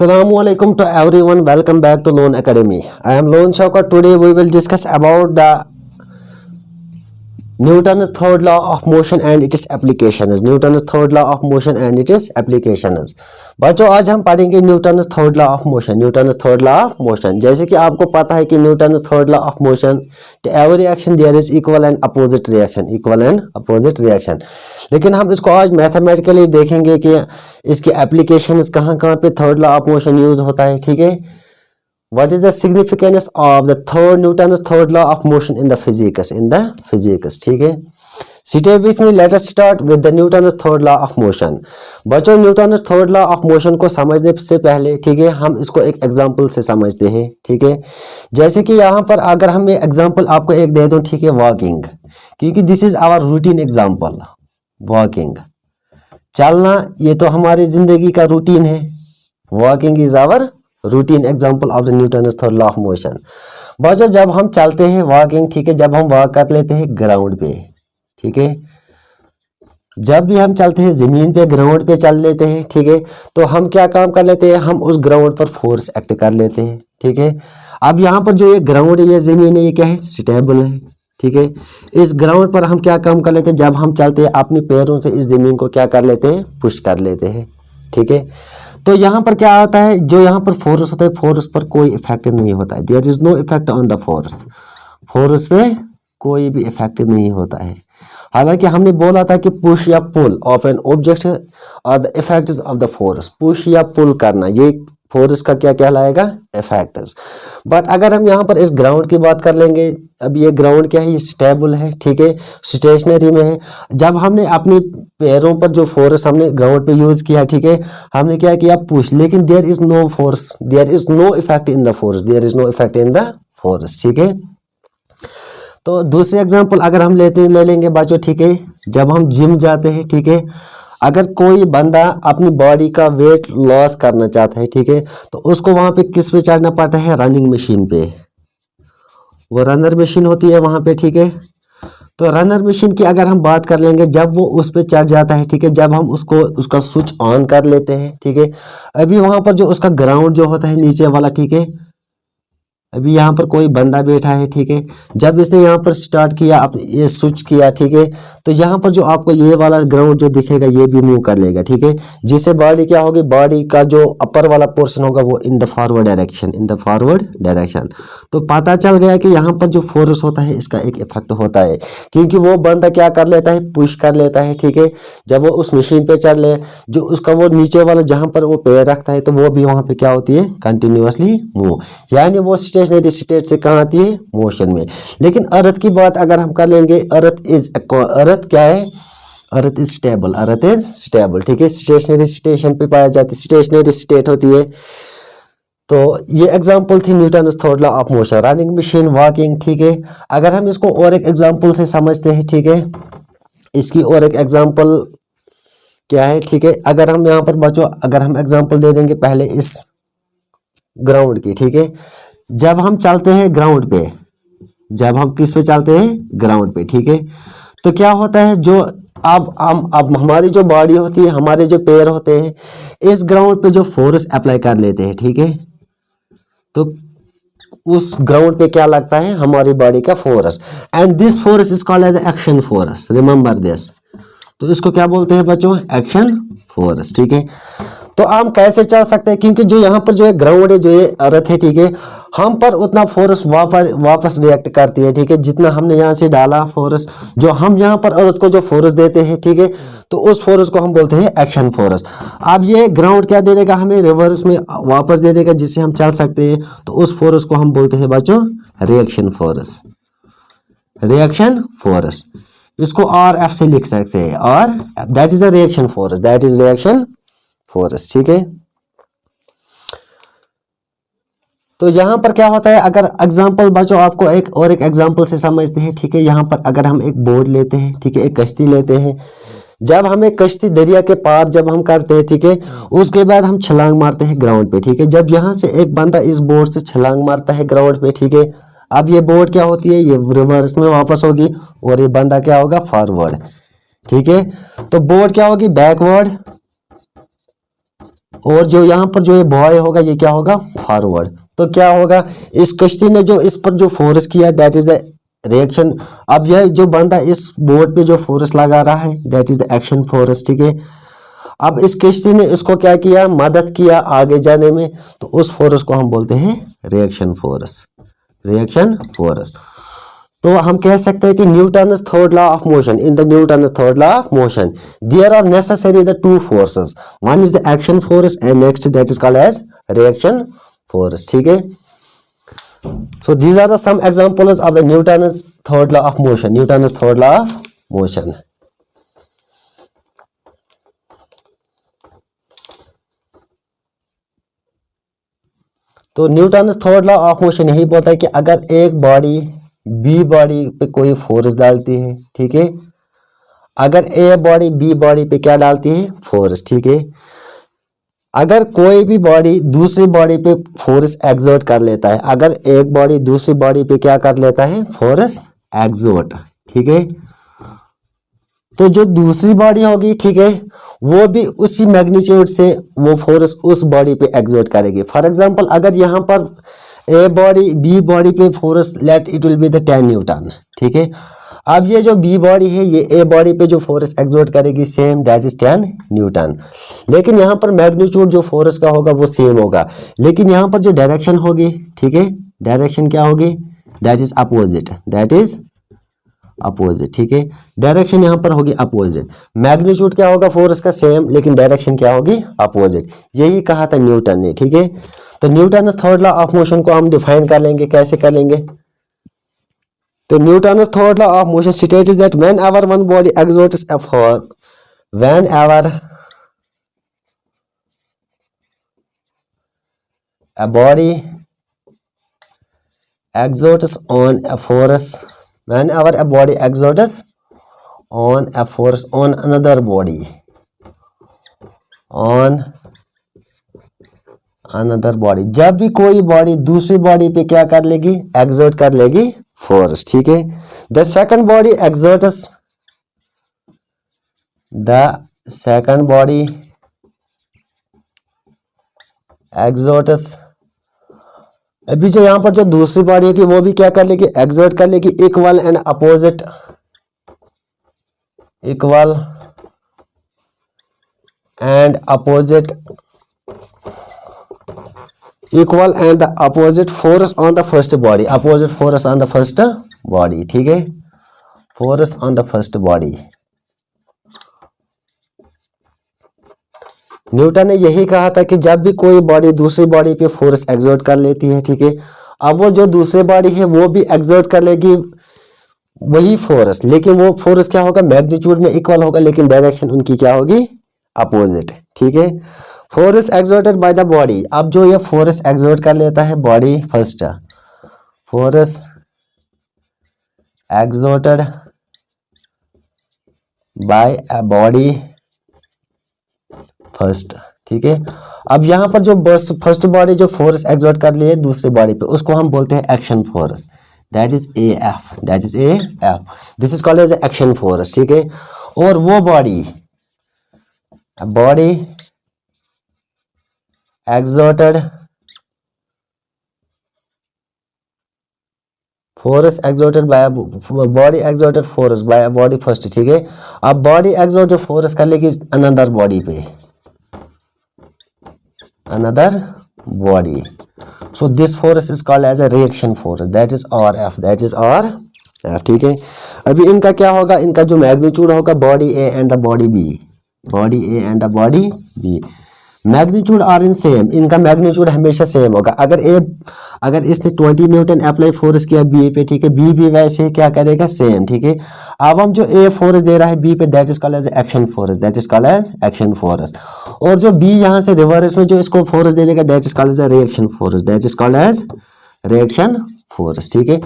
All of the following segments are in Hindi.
Assalamualaikum to everyone. Welcome back to Loan Academy. I am Loan Shaukat. Today we will discuss about the Newton's third law of motion and its applications. Newton's third law of motion and its applications. बच्चों आज हम पढ़ेंगे Newton's third law of motion. Newton's third law of motion, जैसे कि आपको पता है कि Newton's third law of motion, to every action there is equal and opposite reaction, equal and opposite reaction. लेकिन हम इसको आज मैथमेटिकली देखेंगे कि इसकी एप्लीकेशंस कहाँ कहाँ पे third law of motion use होता है। ठीक है, what is the significance of the Newton's third law of motion in the physics, ठीक है। Stay with me, let us start with the Newton's third law of motion। बच्चों Newton's third law of motion को समझने से पहले, ठीक है, हम इसको एक एग्जांपल से समझते हैं। ठीक है, जैसे कि यहाँ पर अगर हम एग्जांपल आपको एक दे दूं, ठीक है, वॉकिंग, क्योंकि this is our routine example. Walking, चलना, ये तो हमारी जिंदगी का रूटीन है। Walking is our routine example of the Newton's third law of motion. बच्चों जब हम चलते हैं वॉकिंग, ठीक है, जब हम वॉक कर लेते हैं ग्राउंड पे, ठीक है, जब भी हम चलते हैं जमीन पे, ग्राउंड पे चल लेते हैं, ठीक है, तो हम क्या काम कर लेते हैं, हम उस ग्राउंड पर फोर्स एक्ट कर लेते हैं। ठीक है, अब यहाँ पर जो ये ग्राउंड है, ये जमीन है, ये क्या है, स्टेबल है। ठीक है, इस ग्राउंड पर हम क्या काम कर लेते हैं, जब हम चलते हैं अपने पैरों से इस जमीन को क्या कर लेते हैं, पुश कर लेते हैं। ठीक है, तो यहाँ पर क्या होता है, जो यहाँ पर फोर्स होता है, फोर्स पर कोई इफेक्ट नहीं होता है। There is no effect on the force, force पे कोई भी इफेक्ट नहीं होता है। हालांकि हमने बोला था कि पुश या पुल ऑफ एन ऑब्जेक्ट और the effects of the force, push या पुल करना, ये फोर्स का क्या कहलाएगा, इफेक्ट्स। बट अगर हम यहाँ पर इस ग्राउंड की बात कर लेंगे, अब ये ग्राउंड क्या है, ये स्टेबल है, ठीक है, स्टेशनरी में है। जब हमने अपने पैरों पर जो फोर्स हमने ग्राउंड पे यूज किया, ठीक है, हमने क्या किया, पुश, लेकिन there is no force, there is no effect in the force, there is no effect in the force. ठीक है, तो दूसरे एग्जांपल अगर हम ले लेंगे बच्चों, ठीक है, जब हम जिम जाते हैं, ठीक है, अगर कोई बंदा अपनी बॉडी का वेट लॉस करना चाहता है, ठीक है, तो उसको वहां पे किस पे चढ़ना पड़ता है, रनिंग मशीन पे, वो रनर मशीन होती है वहां पे। ठीक है, तो रनर मशीन की अगर हम बात कर लेंगे, जब वो उस पे चढ़ जाता है, ठीक है, जब हम उसका स्विच ऑन कर लेते हैं, ठीक है, अभी वहां पर जो उसका ग्राउंड जो होता है नीचे वाला, ठीक है, अभी यहाँ पर कोई बंदा बैठा है, ठीक है, जब इसने यहाँ पर स्टार्ट किया, आप ये स्विच किया, ठीक है, तो यहाँ पर जो आपको ये वाला ग्राउंड जो दिखेगा, ये भी मूव कर लेगा। ठीक है, जिससे बॉडी क्या होगी, बॉडी का जो अपर वाला पोर्शन होगा वो in the forward direction, in the forward direction. तो पता चल गया कि यहाँ पर जो फोर्स होता है इसका एक इफेक्ट होता है, क्योंकि वो बंदा क्या कर लेता है, पुश कर लेता है। ठीक है, जब वो उस मशीन पे चढ़ ले, जो उसका वो नीचे वाला जहाँ पर वो पैर रखता है, तो वो भी वहाँ पे क्या होती है, कंटिन्यूअसली मूव, यानी वो स्टेशनरी स्टेट से कहाँ आती है, मोशन में। लेकिन अर्थ की बात अगर हम कर लेंगे, अर्थ क्या है, earth is stable, earth is stable. ठीक है, स्टेशनरी स्टेशन पे पाया जाता है, स्टेशनरी स्टेट होती है। तो ये एग्जांपल थी Newton's third law of motion, running machine, walking. ठीक है, अगर हम इसको और एक एग्जांपल से समझते हैं, ठीक है, इसकी और एक एग्जांपल क्या है, ठीक है, अगर हम यहाँ पर बच्चों अगर हम एग्जांपल दे देंगे पहले इस ग्राउंड की। ठीक है, जब हम चलते हैं ग्राउंड पे, जब हम किस पे चलते हैं, ग्राउंड पे, ठीक है, तो क्या होता है, जो अब हमारी जो बॉडी होती है, हमारे जो पैर होते हैं, इस ग्राउंड पे जो फोर्स अप्लाई कर लेते हैं, ठीक है, तो उस ग्राउंड पे क्या लगता है, हमारी बॉडी का force, and this force is called as action force, remember this. तो इसको क्या बोलते हैं बच्चों, एक्शन फोर्स। ठीक है, तो हम कैसे चल सकते हैं, क्योंकि जो यहाँ पर जो है ग्राउंड है, जो ये अर्थ है, ठीक है, हम पर उतना फोर्स वापस रिएक्ट करती है। ठीक है, जितना हमने यहाँ से डाला फोर्स, जो हम यहाँ पर अर्थ को जो फोर्स देते हैं, ठीक है, तो उस फोर्स को हम बोलते हैं एक्शन फोर्स। अब ये ग्राउंड क्या दे देगा, हमें रिवर्स में वापस दे देगा, जिससे हम चल सकते हैं, तो उस फोर्स को हम बोलते हैं बच्चों रिएक्शन फोर्स, रिएक्शन फोर्स। इसको RF से लिख सकते हैं, और that is a reaction force, that is reaction force. ठीक है, तो यहाँ पर क्या होता है, अगर एग्जांपल बच्चों आपको एक और एक एग्जांपल से समझते हैं। ठीक है, यहाँ पर अगर हम एक बोट लेते हैं, ठीक है, एक कश्ती लेते हैं, जब हमें कश्ती दरिया के पार जब हम करते हैं, ठीक है, उसके बाद हम छलांग मारते हैं ग्राउंड पे। ठीक है, जब यहाँ से एक बंदा इस बोट से छलांग मारता है ग्राउंड पे, ठीक है, अब ये बोट क्या होती है, ये रिवर्स में वापस होगी, और ये बंदा क्या होगा, फॉरवर्ड। ठीक है, तो बोट क्या होगी, बैकवर्ड, और जो यहाँ पर जो ये बॉय होगा ये क्या होगा, फॉरवर्ड। तो क्या होगा, इस कश्ती ने जो इस पर जो फोर्स किया दैट इज द रिएक्शन। अब यह जो बंदा इस बोर्ड पे जो फोर्स लगा रहा है that is the action force, ठीक है। अब इस कश्ती ने इसको क्या किया, मदद किया आगे जाने में, तो उस फोर्स को हम बोलते हैं रिएक्शन फोर्स, रिएक्शन फोर्स। तो हम कह सकते हैं कि Newton's third law of motion, in the Newton's third law of motion there are necessary the two forces, one is the action force and next that is called as reaction force, ठीक है। So these are the some examples of the Newton's third law of motion, Newton's third law of motion. तो Newton third law of motion यही बोलता है कि अगर एक बॉडी बी बॉडी पे कोई फोर्स डालती है, ठीक है, अगर ए बॉडी बी बॉडी पे क्या डालती है, फोर्स, ठीक है, अगर कोई भी बॉडी दूसरी बॉडी पे फोर्स एक्सर्ट कर लेता है, अगर एक बॉडी दूसरी बॉडी पे क्या कर लेता है, फोर्स एक्सर्ट, ठीक है, तो जो दूसरी बॉडी होगी, ठीक है, वो भी उसी मैग्नीट्यूड से वो फोर्स उस बॉडी पे एक्सर्ट करेगी। फॉर एग्जांपल अगर यहाँ पर ए बॉडी बी बॉडी पे force let it will be the 10 Newton, ठीक है, अब ये जो बी बॉडी है ये ए बॉडी पे जो फोर्स एक्सर्ट करेगी सेम दैट इज 10 न्यूटन, लेकिन यहाँ पर मैग्नीट्यूड जो फोर्स का होगा वो सेम होगा, लेकिन यहाँ पर जो डायरेक्शन होगी, ठीक है, डायरेक्शन क्या होगी, that is opposite, that is opposite, ठीक है, डायरेक्शन यहाँ पर होगी अपोजिट। मैग्नीट्यूड क्या होगा फोर्स का सेम, लेकिन डायरेक्शन क्या होगी अपोजिट, यही कहा था न्यूटन ने, ठीक है। तो Newton third law of motion को हम डिफाइन कर लेंगे, कैसे कर लेंगे, तो Newton third law of motion states that whenever one body exerts a force, whenever a body exerts on a force, whenever a body exerts on a force on another body, on another body, जब भी कोई बॉडी दूसरी बॉडी पे क्या कर लेगी, एक्सर्ट कर लेगी फोर्स, ठीक है, the second body exerts, the second body exerts, अभी जो यहाँ पर जो दूसरी बॉडी है कि वो भी क्या कर लेगी, एक्सर्ट कर लेगी, equal and opposite, equal and opposite, equal and the opposite force on the first body, opposite force on the first body, ठीक है, force on the first body. Newton ने यही कहा था कि जब भी कोई बॉडी दूसरी बॉडी पे फोर्स एक्सर्ट कर लेती है, ठीक है, अब वो जो दूसरी बॉडी है वो भी एक्सर्ट कर लेगी वही फोर्स, लेकिन वो फोर्स क्या होगा, मैग्नीट्यूड में इक्वल होगा, लेकिन डायरेक्शन उनकी क्या होगी, अपोजिट, ठीक है। Force exerted by the body, अब जो ये फोर्स एक्सर्ट कर लेता है body first, force exerted bye a body first, ठीक है, अब यहाँ पर जो फर्स्ट बॉडी जो फोर्स एक्सर्ट कर ली है दूसरी बॉडी पे उसको हम बोलते हैं action force, that is A F, that is A F, this is called as action force, ठीक है। और वो body body exerted force exerted by body exerted force by body first, ठीक है, अब बॉडी एक्सर्ट जो फोर्स कर लेगी अनदर बॉडी पे, another body, so this force is called as a reaction force, that is RF, that is RF, ठीक है। अभी इनका क्या होगा, इनका जो मैग्नीट्यूड होगा body A and the body B, body A and the body B, magnitude are in same, इनका मैग्नीट्यूड हमेशा सेम होगा। अगर इसने 20 न्यूटन अप्लाई फोर्स किया बी पे, ठीक है, बी भी वैसे क्या करेगा सेम, ठीक है। अब हम जो ए फोर्स दे रहा है बी पे that is called as action force, that is called as action force, और जो बी यहाँ से रिवर्स में जो इसको फोर्स दे देगा that is called as reaction force, that is called as reaction force, ठीक है।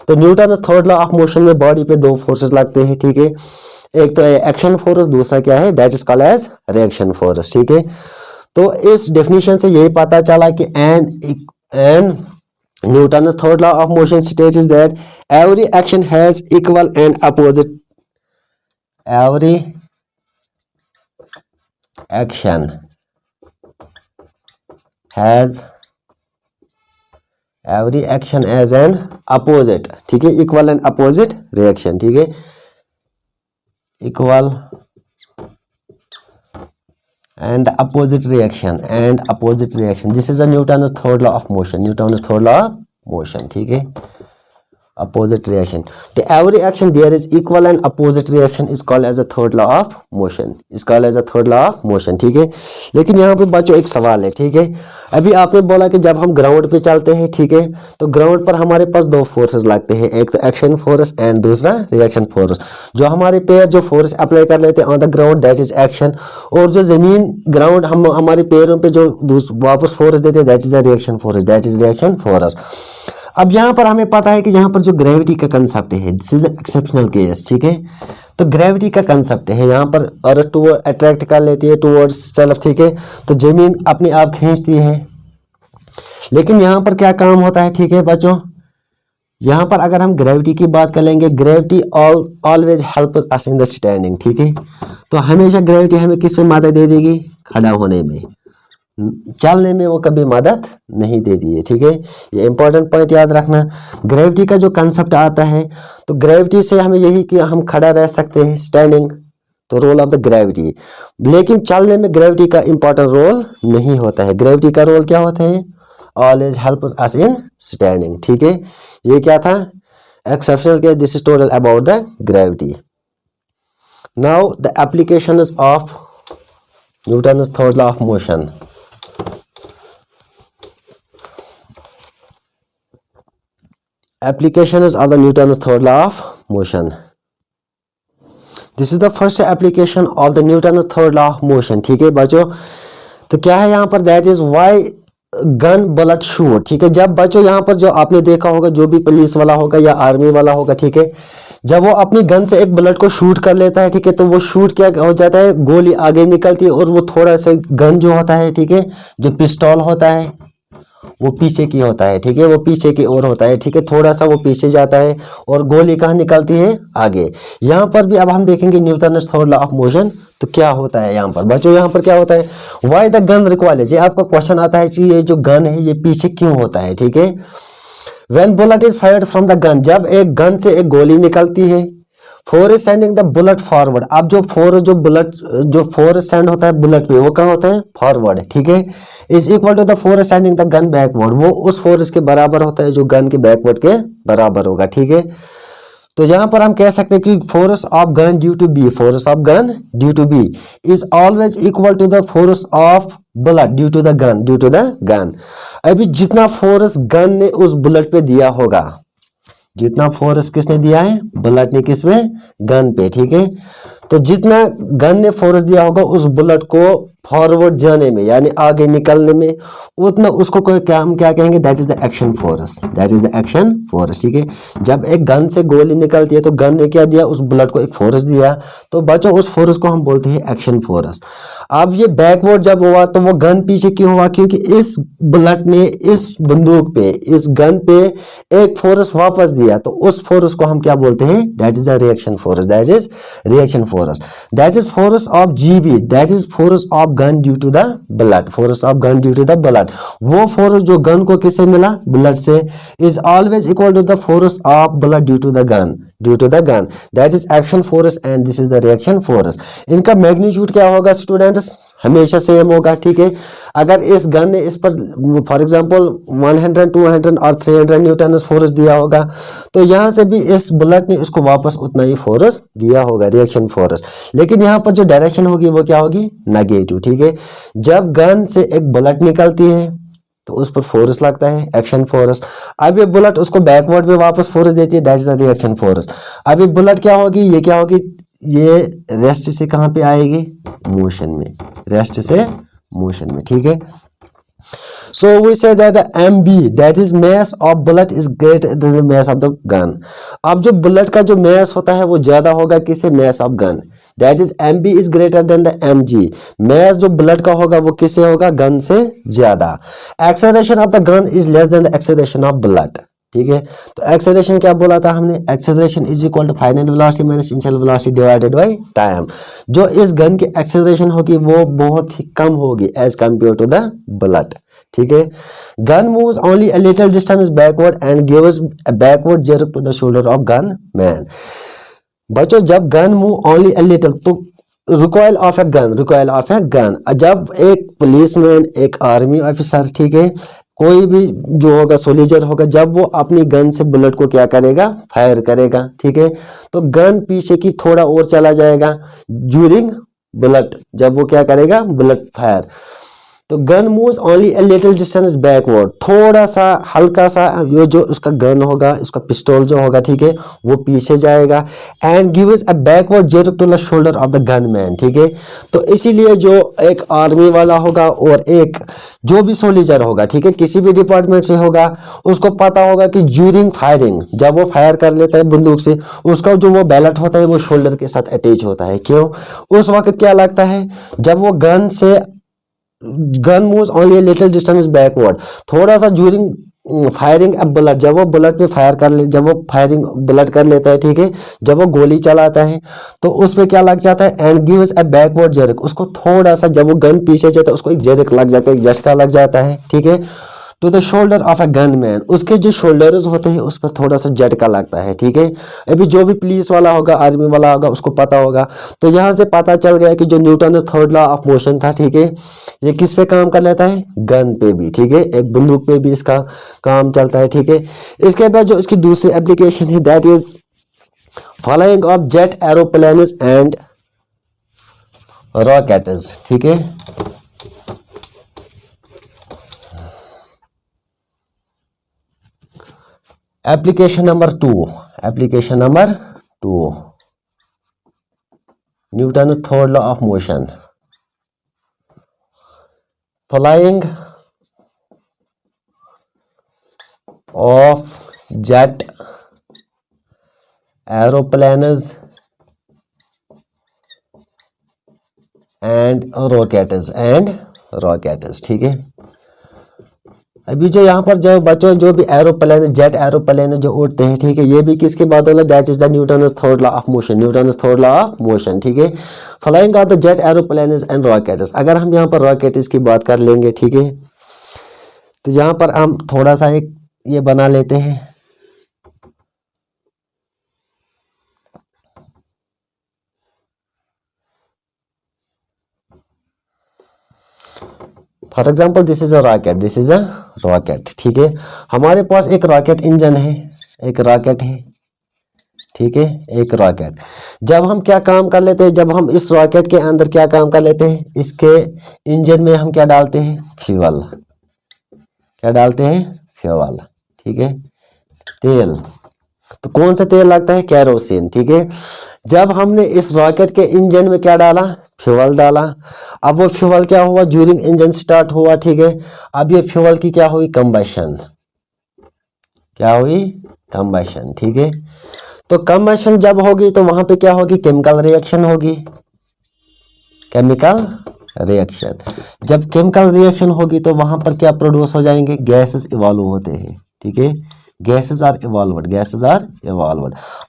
तो Newton third law of motion में बॉडी पे दो फोर्सेस लगते हैं, ठीक है, एक तो एक्शन फोर्स, दूसरा क्या है, that is called as reaction force, ठीक है। तो इस डेफिनेशन से यही पता चला कि an Newton third law of motion states that every action has equal and opposite, every action has every action as an opposite, ठीक है, इक्वल एंड अपोजिट रिएक्शन, ठीक है, equal and opposite reaction this is a Newton's third law of motion, ठीक है, opposite reaction to every action there is equal and opposite reaction is called as a third law of motion, ठीक है। लेकिन यहाँ पे बच्चों एक सवाल है, ठीक है, अभी आपने बोला कि जब हम ग्राउंड पे चलते हैं, ठीक है, तो ग्राउंड पर हमारे पास दो फोर्सेस लगते हैं, एक तो एक्शन फोर्स एंड दूसरा रिएक्शन फोर्स। जो हमारे पैर जो फोर्स अप्लाई कर लेते हैं on the ground that is action, और जो जमीन ग्राउंड हम हमारे पैरों पे जो वापस फोर्स देते हैं दैट इज रिएक्शन फोर्स। अब यहाँ पर हमें पता है कि यहाँ पर जो ग्रेविटी का कंसेप्ट है, दिस इज एक्सेप्शनल केस, ठीक है, तो ग्रेविटी का कंसेप्ट है यहाँ पर अर्थ टू अट्रैक्ट कर लेती है टूवर्ड्स सेल्फ, ठीक है, तो जमीन अपने आप खींचती है। लेकिन यहाँ पर क्या काम होता है, ठीक है बच्चों, यहाँ पर अगर हम ग्रेविटी की बात कर लेंगे, gravity always help us in the standing, ठीक है, तो हमेशा ग्रेविटी हमें किस में मदद दे देगी, खड़ा होने में, चलने में वो कभी मदद नहीं देती है, ठीक है, ये इंपॉर्टेंट पॉइंट याद रखना। ग्रेविटी का जो कंसेप्ट आता है, तो ग्रेविटी से हमें यही कि हम खड़ा रह सकते हैं, स्टैंडिंग, तो रोल ऑफ द ग्रेविटी। लेकिन चलने में ग्रेविटी का इंपॉर्टेंट रोल नहीं होता है, ग्रेविटी का रोल क्या होता है, ऑलवेज हेल्प अस इन स्टैंडिंग, ठीक है, ये क्या था, exceptional case, this is total about the gravity. Now the application of Newton's third law of motion. Applications of the Newton's third law of motion. This is the first application of the Newton's third law of motion, ठीक है बच्चों, तो क्या है यहाँ पर, that is why gun bullet shoot, ठीक है। जब बच्चों यहाँ पर जो आपने देखा होगा, जो भी पुलिस वाला होगा या आर्मी वाला होगा, ठीक है, जब वो अपनी गन से एक बुलेट को शूट कर लेता है, ठीक है, तो वो शूट क्या हो जाता है, गोली आगे निकलती है और वो थोड़ा सा गन जो होता है, ठीक है, जो पिस्टल होता है वो पीछे की होता है, ठीक है, वो पीछे की ओर होता है, ठीक है, थोड़ा सा वो पीछे जाता है और गोली कहाँ निकलती है, आगे। यहाँ पर भी अब हम देखेंगे Newton's third law of motion, तो क्या होता है यहाँ पर बच्चों, यहाँ पर क्या होता है, व्हाई द गन रिकॉइल्स, ये आपका क्वेश्चन आता है कि ये जो गन है ये पीछे क्यों होता है, ठीक है। When bullet is fired from the gun, जब एक गन से एक गोली निकलती है, force sending the bullet forward, अब जो फोर्स सेंड होता है बुलेट पे, वो कहाँ होता है, फॉरवर्ड, ठीक है, is equal to the force sending the gun backward, वो उस फोर्स के बराबर होता है जो गन के बैकवर्ड के बराबर होगा, ठीक है। तो यहाँ पर हम कह सकते हैं कि force of gun due to B is always equal to the force of bullet due to the gun, अभी जितना फोर्स गन ने उस बुलेट पे दिया होगा, जितना फोर्स किसने दिया है, बुलेट ने, किस में, गन पे, ठीक है, तो जितना गन ने फोर्स दिया होगा उस बुलेट को फॉरवर्ड जाने में यानी आगे निकलने में, उतना उसको कोई क्या हम क्या कहेंगे, that is the action force, ठीक है। जब एक गन से गोली निकलती है तो गन ने क्या दिया, उस बुलेट को एक फोर्स दिया, तो बच्चों उस फोर्स को हम बोलते हैं एक्शन फोर्स। अब ये बैकवर्ड जब हुआ तो वो गन पीछे क्यों हुआ, क्योंकि इस बुलेट ने इस बंदूक पे, इस गन पे एक फोर्स वापस दिया, तो उस फोर्स को हम क्या बोलते हैं, that is the reaction force, that is force of GB, that is force of gun due to the bullet, वो फोर्स जो गन को किससे मिला, बुलेट से, is always equal to the force of bullet due to the gun, that is action force and this is the reaction force. इनका मैग्नीट्यूड क्या होगा स्टूडेंट्स, हमेशा सेम होगा, ठीक है। अगर इस गन ने इस पर फॉर एग्जांपल 100, 200 और 300 न्यूटन फोर्स दिया होगा, तो यहाँ से भी इस बुलेट ने इसको वापस उतना ही फोर्स दिया होगा, रिएक्शन फोर्स। लेकिन यहाँ पर जो डायरेक्शन होगी वो क्या होगी, नेगेटिव, ठीक है। जब गन से एक बुलेट निकलती है तो उस पर फोर्स लगता है, एक्शन फोर्स। अब ये बुलेट उसको बैकवर्ड में वापस फोर्स देती है, that is the reaction force. अब ये बुलेट क्या होगी, ये क्या होगी, ये रेस्ट से कहाँ पे आएगी, मोशन में, रेस्ट से मोशन में, ठीक है। So we say that the mb, that is mass of bullet, is greater than the mass of the gun. अब जो बुलेट का जो mass होता है वो ज्यादा होगा किससे, mass of gun, that is mb is greater than the mg, mass जो बुलेट का होगा वो किससे होगा, गन से ज्यादा। acceleration of the gun is less than the acceleration of bullet, ठीक है। तो एक्सेलरेशन क्या बोला था हमने, acceleration is equal to final velocity minus initial velocity divided by time. जो इस गन की एक्सेलरेशन होगी वो बहुत ही कम होगी as compare to the bullet, ठीक है। Gun moves only a little distance backward and gives a backward jerk to the shoulder of gun man. बच्चों जब gun move only a little तो रिकॉइल ऑफ ए गन, जब एक पुलिसमैन, एक आर्मी ऑफिसर, ठीक है, कोई भी जो होगा सोल्जर होगा, जब वो अपनी गन से बुलेट को क्या करेगा, फायर करेगा, ठीक है, तो गन पीछे की थोड़ा और चला जाएगा ड्यूरिंग बुलेट, जब वो क्या करेगा, बुलेट फायर। तो gun moves only a little distance backward, थोड़ा सा हल्का सा ये जो उसका गन होगा, उसका पिस्टल जो होगा, ठीक है, वो पीछे जाएगा and gives a backward jerk to the shoulder of the gun man, ठीक है। तो इसीलिए जो एक आर्मी वाला होगा और एक जो भी सोल्जर होगा, ठीक है, किसी भी डिपार्टमेंट से होगा, उसको पता होगा कि ड्यूरिंग फायरिंग, जब वो फायर कर लेता है बंदूक से, उसका जो वो बैलेट होता है वो शोल्डर के साथ अटैच होता है। क्यों? उस वक्त क्या लगता है, जब वो gun moves only little distance backward, थोड़ा सा ड्यूरिंग फायरिंग अ बुलेट, जब वो बुलेट पे फायर कर ले, जब वो फायरिंग बुलेट कर लेता है, ठीक है, जब वो गोली चलाता है तो उस पे क्या लग जाता है, and gives a backward jerk, उसको थोड़ा सा, जब वो गन पीछे जाता है उसको एक jerk लग जाता है, एक झटका लग जाता है, ठीक है, to the shoulder of a gun man, उसके जो शोल्डर्स होते हैं उस पर थोड़ा सा झटका लगता है, ठीक है। अभी जो भी पुलिस वाला होगा, आर्मी वाला होगा, उसको पता होगा। तो यहाँ से पता चल गया कि जो Newton third law of motion था, ठीक है, ये किस पे काम कर लेता है, गन पे भी, ठीक है, एक बंदूक पे भी इसका काम चलता है, ठीक है। इसके बाद जो इसकी दूसरी एप्लीकेशन है, that is flying of jet aeroplanes and rockets, ठीक है। Application number two, Newton third law of motion, flying of jet aeroplanes and rockets, ठीक है। अभी जो यहाँ पर जो बच्चों जो भी एरोप्लेन, जेट एरोप्लेन जो उड़ते हैं, ठीक है, ये भी किसके बाद होला, that is the Newton third law of motion, ठीक है। Flying of the jet aeroplanes and rockets, अगर हम यहाँ पर रॉकेट्स की बात कर लेंगे, ठीक है, तो यहाँ पर हम थोड़ा सा एक ये बना लेते हैं, for example this is a rocket, ठीक है। हमारे पास एक रॉकेट इंजन है, एक रॉकेट है, ठीक है, एक रॉकेट। जब हम क्या काम कर लेते हैं, जब हम इस रॉकेट के अंदर क्या काम कर लेते हैं, इसके इंजन में हम क्या डालते हैं, फ्यूल, क्या डालते हैं, फ्यूल, ठीक है, तेल। तो कौन सा तेल लगता है, केरोसिन, ठीक है। जब हमने इस रॉकेट के इंजन में क्या डाला, फ्यूल डाला, अब वो फ्यूल क्या हुआ, ड्यूरिंग इंजन स्टार्ट हुआ, ठीक है। अब ये फ्यूल की क्या हुई, कंबशन, क्या हुई, कंबशन, ठीक है। तो कंबशन जब होगी तो वहां पे क्या होगी, केमिकल रिएक्शन होगी, केमिकल रिएक्शन। जब केमिकल रिएक्शन होगी तो वहां पर क्या प्रोड्यूस हो जाएंगे, गैसेस इवॉल्व होते हैं, ठीक है, गैसेस आर इवॉल्व्ड।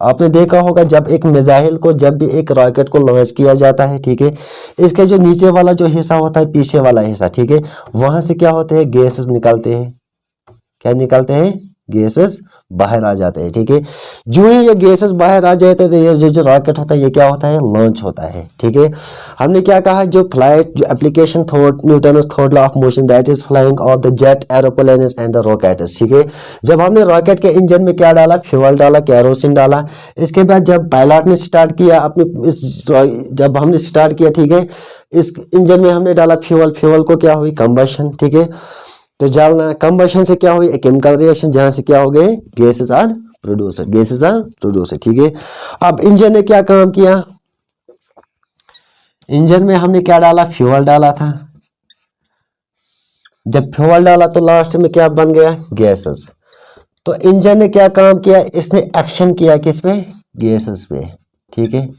आपने देखा होगा जब एक मिसाइल को, जब भी एक रॉकेट को लॉन्च किया जाता है, ठीक है, इसके जो नीचे वाला जो हिस्सा होता है, पीछे वाला हिस्सा, ठीक है, वहां से क्या होते हैं, गैसेस निकलते हैं, क्या निकलते हैं, गैसेस बाहर आ जाते हैं, ठीक है। जो ही ये गैसेस बाहर आ जाते हैं तो ये जो रॉकेट होता है ये क्या होता है, लॉन्च होता है, ठीक है। हमने क्या कहा, जो फ्लाइट, जो application Newton third law of motion, that is flying of the jet aeroplanes and the rockets, ठीक है। जब हमने रॉकेट के इंजन में क्या डाला, फ्यूल डाला, केरोसिन डाला। इसके बाद जब पायलट ने स्टार्ट किया अपने जब हमने स्टार्ट किया, ठीक है, इस इंजन में हमने डाला फ्यूल, फ्यूल को क्या हुई, कंबशन, ठीक है। तो जलना, कंबशन से क्या हुई, एक केमिकल रिएक्शन, जहां से क्या हो गए, गैसेस आर प्रोड्यूसर, ठीक है। अब इंजन ने क्या काम किया, इंजन में हमने क्या डाला, फ्यूल डाला था। जब फ्यूल डाला तो लास्ट में क्या बन गया, गैसेस। तो इंजन ने क्या काम किया, इसने एक्शन किया किस पे, गैसेस पे, ठीक है।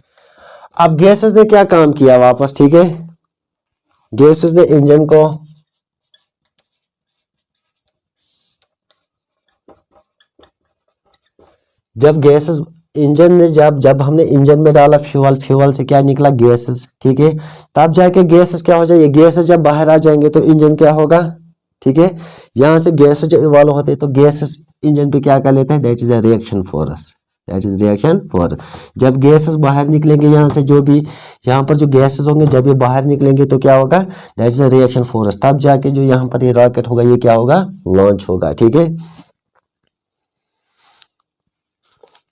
अब गैसेस ने क्या काम किया वापस, ठीक है, गैसेस ने इंजन को, जब गैसेस इंजन ने जब हमने इंजन में डाला फ्यूल, फ्यूल से क्या निकला, गैसेस, ठीक है। तब जाके गैसेस क्या हो जाए, ये गैसेस जब बाहर आ जाएंगे तो इंजन क्या होगा, ठीक है। यहाँ से गैसेस जो इवॉल्व होते हैं तो गैसेस इंजन पे क्या कर लेते हैं, that is a reaction force, that is reaction force. जब गैसेस बाहर निकलेंगे यहाँ से, जो भी यहाँ पर जो गैसेस होंगे जब ये बाहर निकलेंगे तो क्या होगा, that is a reaction force. तब जाके जो यहाँ पर ये रॉकेट होगा ये क्या होगा, लॉन्च होगा, ठीक है।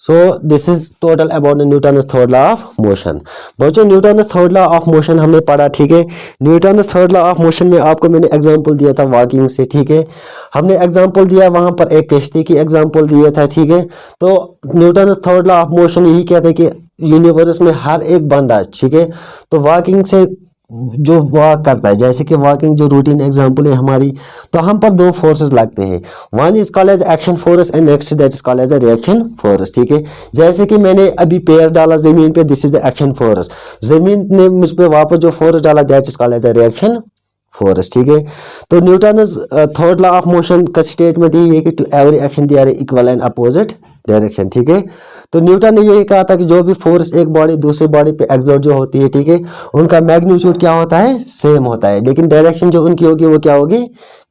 So this is total about the Newton's third law of motion. बच्चों Newton's third law of motion हमने पढ़ा, ठीक है। Newton's third law of motion में आपको मैंने एग्जांपल दिया था वॉकिंग से, ठीक है। हमने एग्जांपल दिया वहां पर एक कश्ती की एग्जांपल दिया था, ठीक है। तो Newton's third law of motion यही कहते हैं कि यूनिवर्स में हर एक बंदा, ठीक है, तो वॉकिंग से जो वॉक करता है, जैसे कि वॉकिंग जो रूटीन एग्जांपल है हमारी, तो हम पर दो फोर्सेस लगते हैं, one is called as action force and next that is called as a reaction force, ठीक है। जैसे कि मैंने अभी पैर डाला जमीन पे, this is the action force, जमीन ने मुझ पे वापस जो फोर्स डाला that is called as a reaction force, ठीक है। तो Newton's third law of motion का स्टेटमेंट ये है कि to every action there equal and opposite direction, ठीक है। तो न्यूटन ने यही कहा था कि जो भी फोर्स एक बॉडी दूसरी बॉडी पे एक्सर्ट जो होती है, ठीक है, उनका मैग्नीट्यूड क्या होता है, सेम होता है, लेकिन डायरेक्शन जो उनकी होगी वो क्या होगी,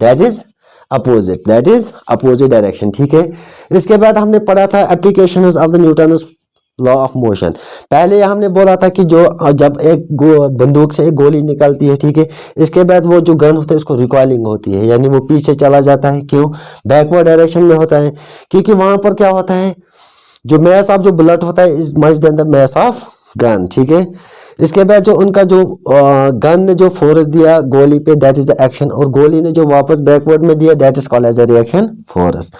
that is opposite, that is opposite direction, ठीक है। इसके बाद हमने पढ़ा था applications of the Newton's law of motion. पहले हमने बोला था कि जो जब एक बंदूक से एक गोली निकलती है, ठीक है, इसके बाद वो जो गन होता है इसको रिकॉइलिंग होती है, यानी वो पीछे चला जाता है, क्यों, बैकवर्ड डायरेक्शन में होता है, क्योंकि वहां पर क्या होता है, जो मास ऑफ जो बुलेट होता है is much then the mass of gun, ठीक है। इसके बाद जो उनका जो गन ने जो फोर्स दिया गोली पे दैट इज द एक्शन, और गोली ने जो वापस बैकवर्ड में दिया that is called as a reaction force.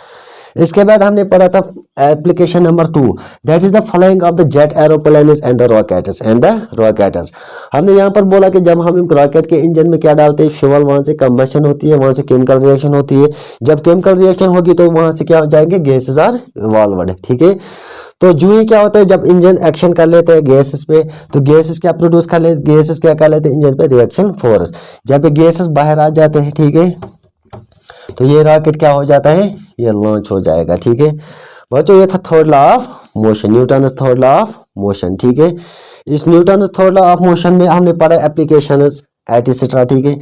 इसके बाद हमने पढ़ा था application number 2, that is the flying of the jet aeroplanes and the rockets. हमने यहाँ पर बोला कि जब हम रॉकेट के इंजन में क्या डालते हैं, फ्यूल, वहां से कंबशन होती है, वहां से केमिकल रिएक्शन होती है, जब केमिकल रिएक्शन होगी तो वहां से क्या हो जाएंगे, गैसेस आर इवॉल्व्ड, ठीक है। तो जो ही क्या होता है जब इंजन एक्शन कर लेते हैं गैसेस पे, तो गैसेस क्या प्रोड्यूस कर लेते, गैसेस क्या कर लेते हैं इंजन पे, रिएक्शन फोर्स। जब ये गैसेस बाहर आ जाते हैं, ठीक है, तो ये रॉकेट क्या हो जाता है, ये लॉन्च हो जाएगा, ठीक है। बच्चों ये था third law of motion, Newton's third law of motion, ठीक है। इस Newton's third law of motion में हमने पढ़ा एप्लीकेशंस एटसेट्रा, ठीक है।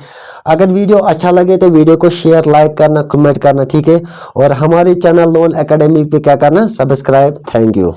अगर वीडियो अच्छा लगे तो वीडियो को शेयर, लाइक करना, कमेंट करना, ठीक है। और हमारे चैनल लोन एकेडमी पे क्या करना, सब्सक्राइब। Thank you.